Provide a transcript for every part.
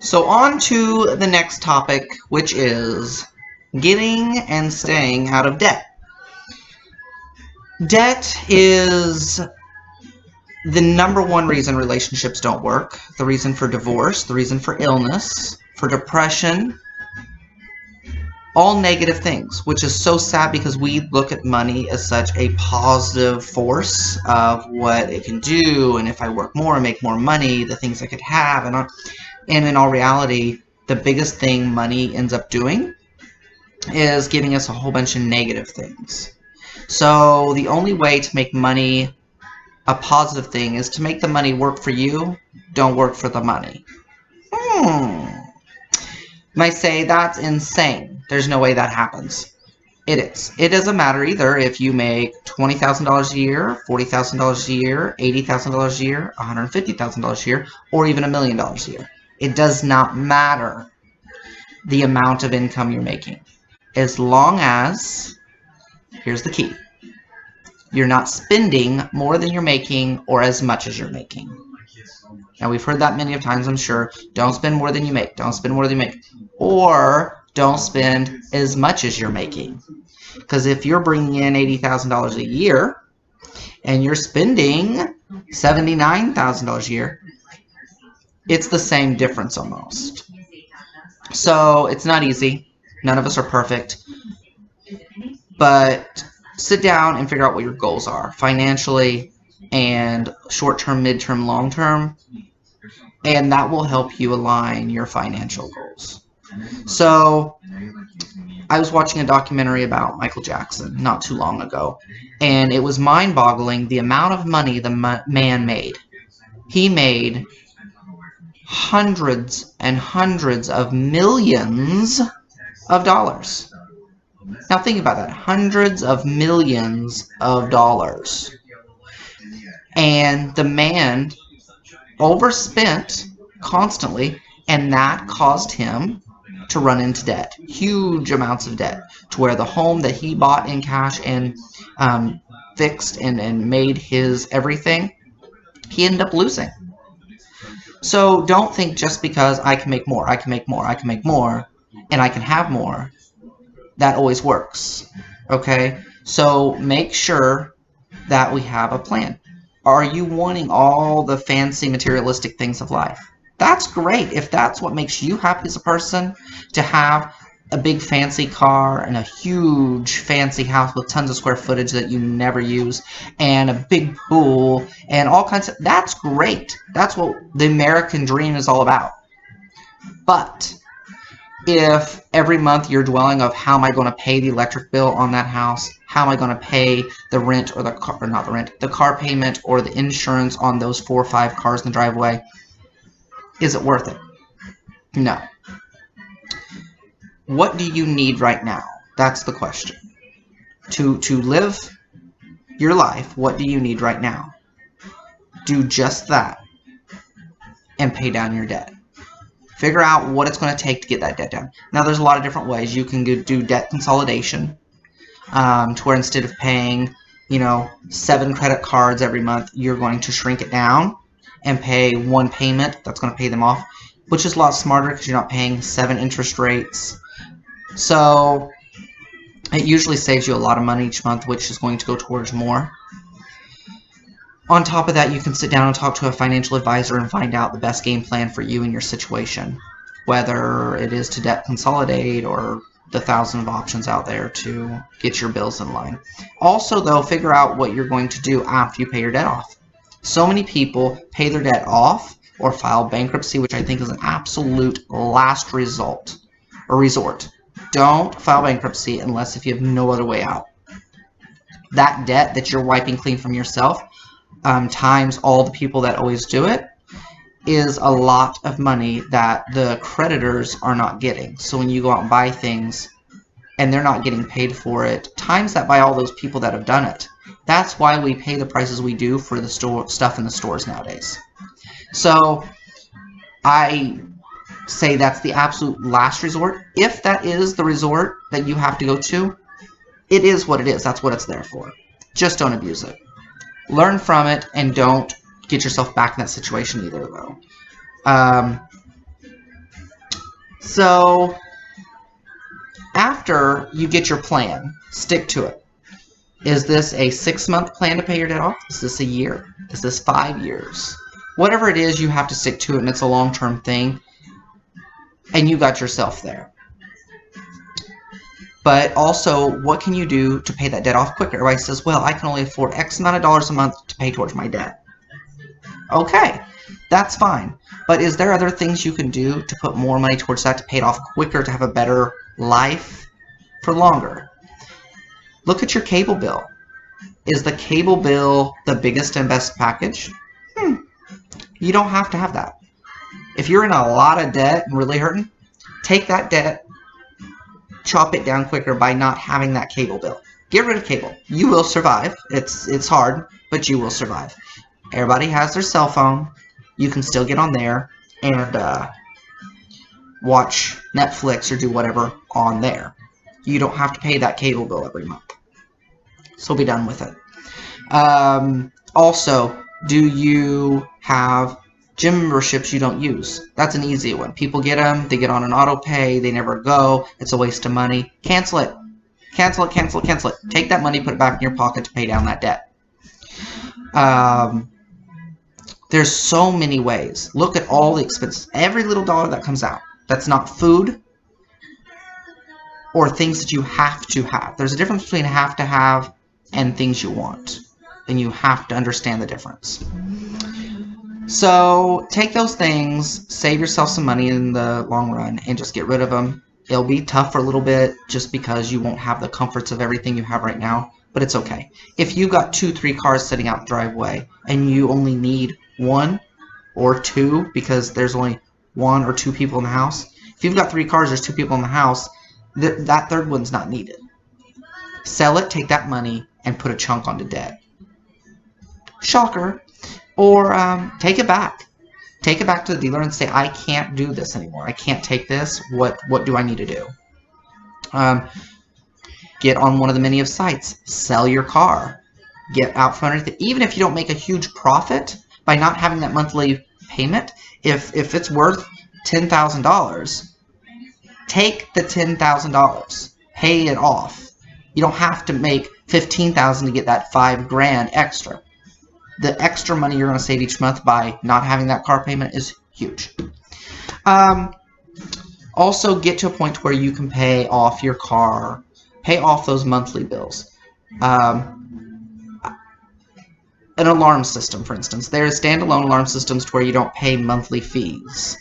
So on to the next topic, which is getting and staying out of debt. Debt is the number one reason relationships don't work, the reason for divorce, the reason for illness, for depression, all negative things, which is so sad because we look at money as such a positive force of what it can do, and if I work more and make more money, the things I could have, and in all reality, the biggest thing money ends up doing is giving us a whole bunch of negative things. So the only way to make money a positive thing is to make the money work for you, don't work for the money. Might say that's insane. There's no way that happens. It is. It doesn't matter either if you make $20,000 a year, $40,000 a year, $80,000 a year, $150,000 a year, or even $1 million a year. It does not matter the amount of income you're making. As long as, here's the key, you're not spending more than you're making or as much as you're making. Now, we've heard that many of times, I'm sure. Don't spend more than you make. Don't spend more than you make. Or don't spend as much as you're making. Because if you're bringing in $80,000 a year and you're spending $79,000 a year, it's the same difference almost. So it's not easy. None of us are perfect. But sit down and figure out what your goals are financially and short-term, mid-term, long-term. And that will help you align your financial goals. So I was watching a documentary about Michael Jackson not too long ago, and it was mind-boggling the amount of money the man made. He made hundreds and hundreds of millions of dollars. Now think about that, hundreds of millions of dollars. And the man overspent constantly, and that caused him to run into debt, huge amounts of debt, to where the home that he bought in cash and fixed and made his everything, he ended up losing. So don't think just because I can make more, I can make more, I can make more, and I can have more, that always works. Okay? So make sure that we have a plan. Are you wanting all the fancy materialistic things of life? That's great. If that's what makes you happy as a person, to have a big fancy car and a huge fancy house with tons of square footage that you never use, and a big pool and all kinds of, that's great. That's what the American dream is all about. But if every month you're dwelling of how am I going to pay the electric bill on that house, how am I going to pay the rent or the car, or not the rent, the car payment or the insurance on those 4 or 5 cars in the driveway, is it worth it? No. What do you need right now? That's the question. To live your life, what do you need right now? Do just that and pay down your debt. Figure out what it's going to take to get that debt down. Now, there's a lot of different ways. You can do debt consolidation, to where instead of paying, 7 credit cards every month, you're going to shrink it down and pay 1 payment that's going to pay them off, which is a lot smarter because you're not paying 7 interest rates. So it usually saves you a lot of money each month, which is going to go towards more. On top of that, you can sit down and talk to a financial advisor and find out the best game plan for you and your situation, whether it is to debt consolidate or the thousands of options out there to get your bills in line. Also, though, figure out what you're going to do after you pay your debt off. So many people pay their debt off or file bankruptcy, which I think is an absolute last resort. Don't file bankruptcy unless if you have no other way out. That debt that you're wiping clean from yourself, times all the people that always do it, is a lot of money that the creditors are not getting. So when you go out and buy things and they're not getting paid for it, times that by all those people that have done it. That's why we pay the prices we do for the stuff in the stores nowadays. So I say that's the absolute last resort. If that is the resort that you have to go to, it is what it is. That's what it's there for. Just don't abuse it. Learn from it and don't get yourself back in that situation either, though. So after you get your plan, stick to it. Is this a 6-month plan to pay your debt off? Is this a year? Is this 5 years? Whatever it is, you have to stick to it, and it's a long-term thing, and you got yourself there. But also, what can you do to pay that debt off quicker? Everybody says, well, I can only afford X amount of dollars a month to pay towards my debt. Okay, that's fine. But is there other things you can do to put more money towards that to pay it off quicker, to have a better life for longer? Look at your cable bill. Is the cable bill the biggest and best package? You don't have to have that. If you're in a lot of debt and really hurting, take that debt, chop it down quicker by not having that cable bill. Get rid of cable. You will survive. It's hard, but you will survive. Everybody has their cell phone. You can still get on there and watch Netflix or do whatever on there. You don't have to pay that cable bill every month. So be done with it. Also, do you have gym memberships you don't use? That's an easy one. People get them. They get on an auto pay. They never go. It's a waste of money. Cancel it. Cancel it, cancel it, cancel it. Take that money, put it back in your pocket to pay down that debt. There's so many ways. Look at all the expenses. Every little dollar that comes out. That's not food or things that you have to have. There's a difference between have to have and things you want. And you have to understand the difference. So take those things, save yourself some money in the long run, and just get rid of them. It'll be tough for a little bit just because you won't have the comforts of everything you have right now, but it's okay. If you got 2-3 cars sitting out the driveway and you only need 1 or 2 because there's only 1 or 2 people in the house, if you've got 3 cars, there's 2 people in the house, that third one's not needed. Sell it, take that money, and put a chunk onto debt. Shocker. Or take it back. Take it back to the dealer and say, I can't do this anymore. I can't take this. What do I need to do? Get on one of the many of sites. Sell your car. Get out from underneath it. Even if you don't make a huge profit by not having that monthly payment, if it's worth $10,000, take the $10,000. Pay it off. You don't have to make $15,000 to get that $5,000 extra. The extra money you're going to save each month by not having that car payment is huge. Also, get to a point where you can pay off your car, pay off those monthly bills. An alarm system, for instance. There are standalone alarm systems to where you don't pay monthly fees.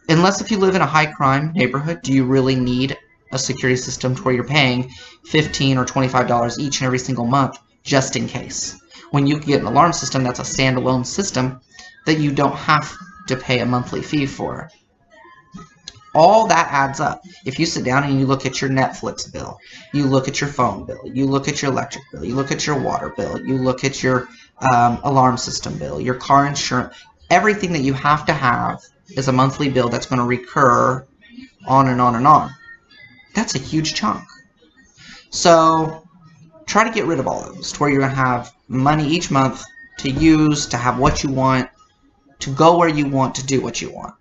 Unless if you live in a high-crime neighborhood, do you really need a security system to where you're paying $15 or $25 each and every single month just in case? When you get an alarm system, that's a standalone system that you don't have to pay a monthly fee for. All that adds up. If you sit down and you look at your Netflix bill, you look at your phone bill, you look at your electric bill, you look at your water bill, you look at your alarm system bill, your car insurance, everything that you have to have is a monthly bill that's going to recur on and on and on. That's a huge chunk. So try to get rid of all those to where you're going to have money each month to use, to have what you want, to go where you want, to do what you want.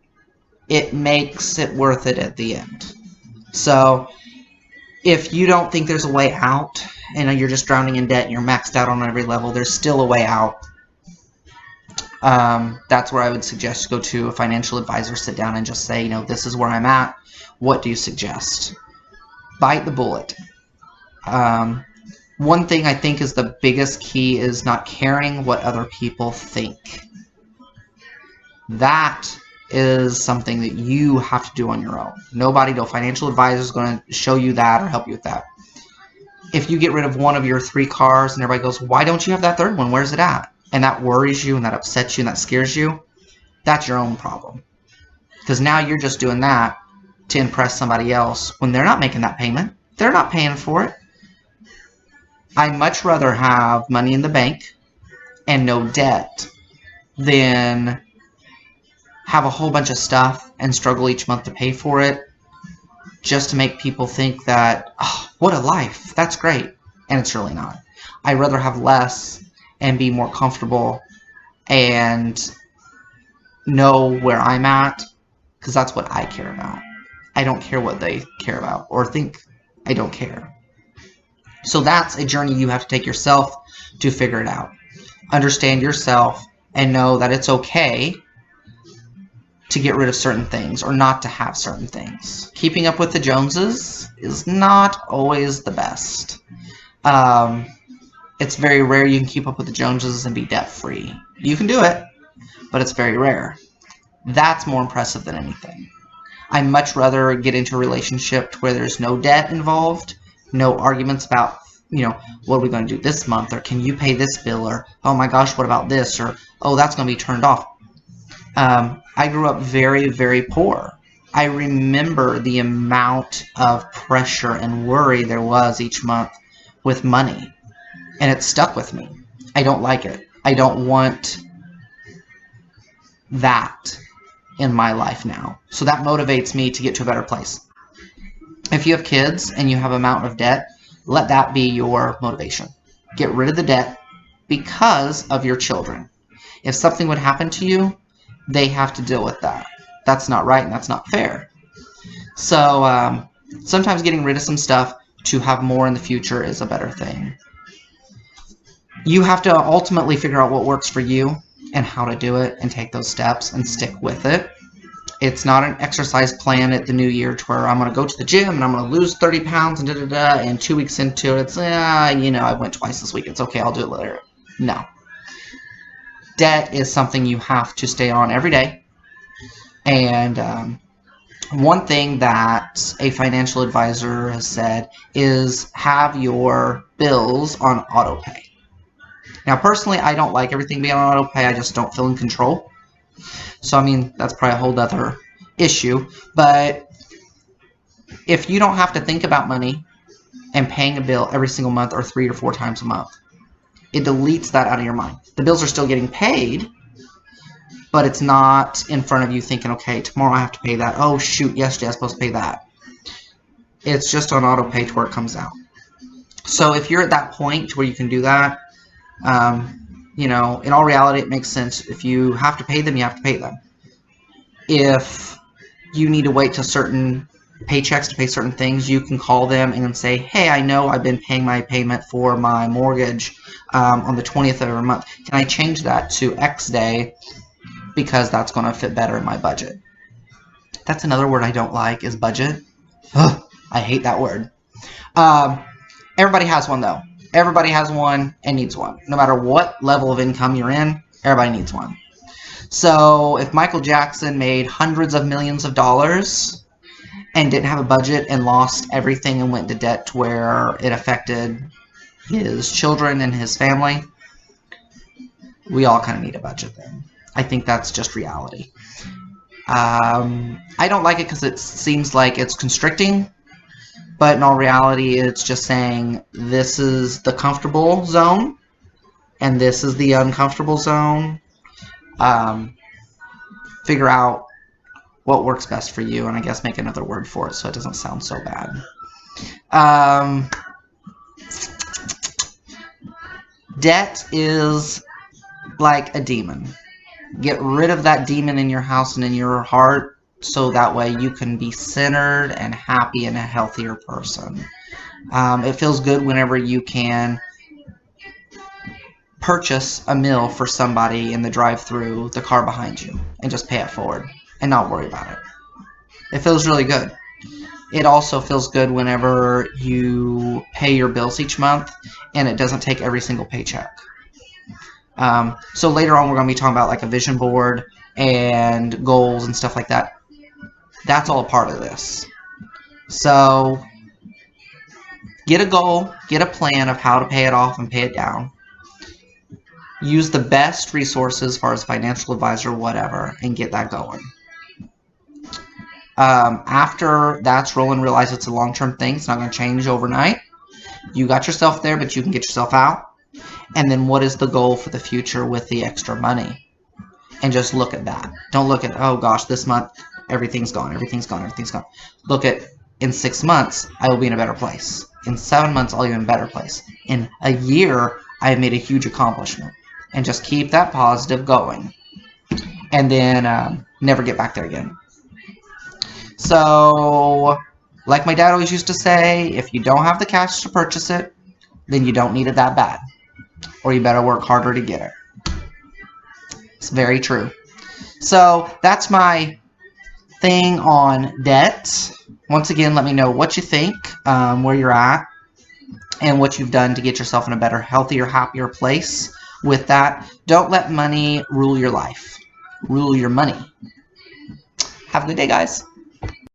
It makes it worth it at the end. So if you don't think there's a way out and you're just drowning in debt and you're maxed out on every level, there's still a way out. That's where I would suggest go to a financial advisor, sit down and just say, this is where I'm at. What do you suggest? Bite the bullet. One thing I think is the biggest key is not caring what other people think. That is something that you have to do on your own. No financial advisor is going to show you that or help you with that. If you get rid of one of your 3 cars and everybody goes, why don't you have that third one? Where's it at? And that worries you and that upsets you and that scares you, that's your own problem. Because now you're just doing that to impress somebody else when they're not making that payment. They're not paying for it. I'd much rather have money in the bank and no debt than have a whole bunch of stuff and struggle each month to pay for it just to make people think that, oh, what a life, that's great. And it's really not. I'd rather have less and be more comfortable and know where I'm at because that's what I care about. I don't care what they care about or think. I don't care. So that's a journey you have to take yourself to figure it out. Understand yourself and know that it's okay to get rid of certain things or not to have certain things. Keeping up with the Joneses is not always the best. It's very rare you can keep up with the Joneses and be debt-free. You can do it, but it's very rare. That's more impressive than anything. I'd much rather get into a relationship where there's no debt involved, no arguments about, what are we going to do this month, or can you pay this bill, or oh my gosh, what about this, or oh, that's going to be turned off. I grew up very, very poor. I remember the amount of pressure and worry there was each month with money, and it stuck with me. I don't like it. I don't want that in my life now. So that motivates me to get to a better place. If you have kids and you have a mountain of debt, let that be your motivation. Get rid of the debt because of your children. If something would happen to you, they have to deal with that. That's not right and that's not fair. So sometimes getting rid of some stuff to have more in the future is a better thing. You have to ultimately figure out what works for you and how to do it and take those steps and stick with it. It's not an exercise plan at the new year to where I'm going to go to the gym and I'm going to lose 30 pounds and and 2 weeks into it, it's, I went twice this week. It's okay, I'll do it later. No. Debt is something you have to stay on every day. And one thing that a financial advisor has said is have your bills on auto pay. Now, personally, I don't like everything being on auto pay. I just don't feel in control. So, that's probably a whole other issue. But if you don't have to think about money and paying a bill every single month or 3 or 4 times a month, it deletes that out of your mind. The bills are still getting paid, but it's not in front of you thinking, okay, tomorrow I have to pay that. Oh, shoot, yesterday I was supposed to pay that. It's just on auto pay to where it comes out. So if you're at that point where you can do that, in all reality, it makes sense. If you have to pay them, you have to pay them. If you need to wait till certain paychecks to pay certain things, you can call them and say, hey, I know I've been paying my payment for my mortgage on the 20th of every month. Can I change that to X day because that's going to fit better in my budget? That's another word I don't like is budget. Ugh, I hate that word. Everybody has one, though. Everybody has one and needs one. No matter what level of income you're in, everybody needs one. So if Michael Jackson made hundreds of millions of dollars and didn't have a budget and lost everything and went into debt to where it affected his children and his family, we all kind of need a budget then. I think that's just reality. I don't like it because it seems like it's constricting. But in all reality, it's just saying this is the comfortable zone and this is the uncomfortable zone. Figure out what works best for you, and I guess make another word for it so it doesn't sound so bad. Debt is like a demon. Get rid of that demon in your house and in your heart, so that way you can be centered and happy and a healthier person. It feels good whenever you can purchase a meal for somebody in the drive-thru, the car behind you, and just pay it forward and not worry about it. It feels really good. It also feels good whenever you pay your bills each month and it doesn't take every single paycheck. So later on we're going to be talking about like a vision board and goals and stuff like that. That's all a part of this. So get a goal, get a plan of how to pay it off and pay it down. Use the best resources as far as financial advisor, whatever, and get that going. After that's rolling, realize it's a long-term thing. It's not going to change overnight. You got yourself there, but you can get yourself out. And then what is the goal for the future with the extra money? And just look at that. Don't look at, oh gosh, this month everything's gone, everything's gone, everything's gone. Look at, in 6 months, I will be in a better place. In 7 months, I'll be in a better place. In a year, I have made a huge accomplishment. And just keep that positive going. And then never get back there again. So, like my dad always used to say, if you don't have the cash to purchase it, then you don't need it that bad. Or you better work harder to get it. It's very true. So, that's my thing on debt. Once again, let me know what you think, where you're at, and what you've done to get yourself in a better, healthier, happier place with that. Don't let money rule your life. Rule your money. Have a good day, guys.